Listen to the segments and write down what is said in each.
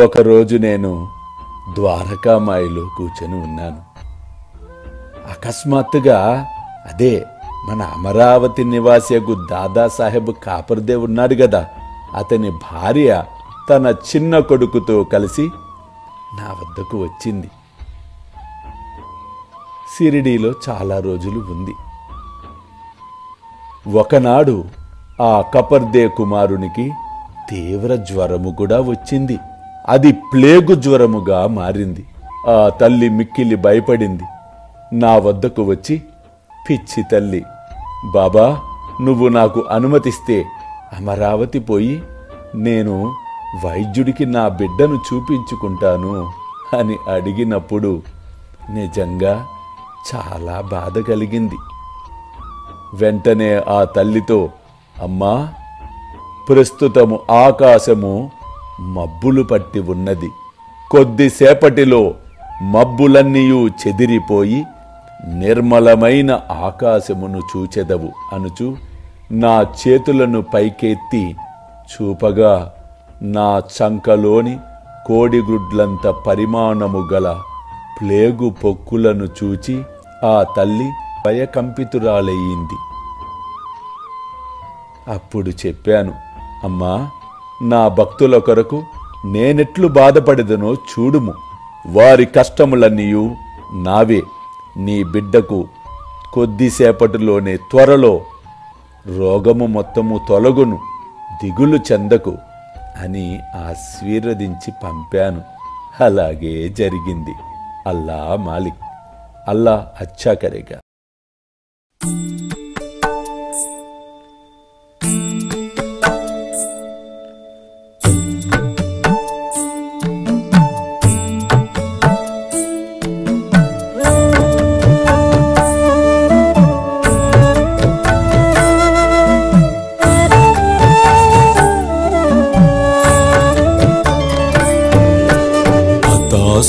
ఒకరోజు నేను ద్వారకామాయిలో కూర్చొని ఉన్నాను. అకస్మాత్తుగా అదే మన అమరావతి నివాసియగు దాదాసాహెబ్ కాపర్దే ఉన్నాడు కదా, అతని భార్య తన చిన్న కొడుకుతో కలిసి నా వద్దకు వచ్చింది. షిరిడీలో చాలా రోజులు ఉంది. ఒకనాడు ఆ కపర్దే కుమారునికి తీవ్ర జ్వరము కూడా వచ్చింది. అది ప్లేగు జ్వరముగా మారింది. ఆ తల్లి మిక్కిలి భయపడింది. నా వద్దకు వచ్చి, పిచ్చి తల్లి, బాబా నువ్వు నాకు అనుమతిస్తే అమరావతి పోయి నేను వైద్యుడికి నా బిడ్డను చూపించుకుంటాను అని అడిగినప్పుడు నిజంగా చాలా బాధ కలిగింది. వెంటనే ఆ తల్లితో, అమ్మా ప్రస్తుతము ఆకాశము మబ్బులు పట్టి ఉన్నది. కొద్దిసేపటిలో మబ్బులన్నీయూ చెదిరిపోయి నిర్మలమైన ఆకాశమును చూచెదవు అనుచు నా చేతులను పైకెత్తి చూపగా నా చంకలోని కోడిగుడ్లంత పరిమాణము గల ప్లేగు పొక్కులను చూచి ఆ తల్లి భయకంపితురాలయ్యింది. అప్పుడు చెప్పాను, అమ్మా నా భక్తుల కొరకు నేనెట్లు బాధపడదనో చూడుము. వారి కష్టములన్నీయూ నావే. నీ బిడ్డకు కొద్దిసేపటిలోనే త్వరలో రోగము మొత్తము తొలగును, దిగులు చెందకు అని ఆశీర్వదించి పంపాను. అలాగే జరిగింది. అల్లా మాలిక్, అల్లా అచ్చా కరేగా.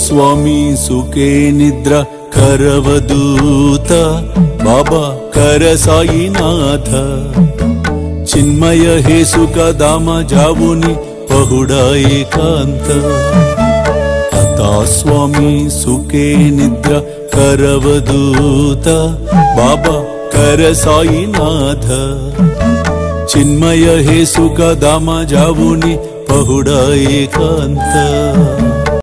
స్వామి సుఖే నిద్ర కరవదూత బాబా కర సాయినాథ చిన్మయ హే సుఖ దామ జావుని పహుడా ఏకాంత అతా స్వామి సుఖే నిద్ర కరవదూత బాబా కర సాయినాథ చిన్మయ హే సుఖ దామ జావుని పహుడా ఏకాంత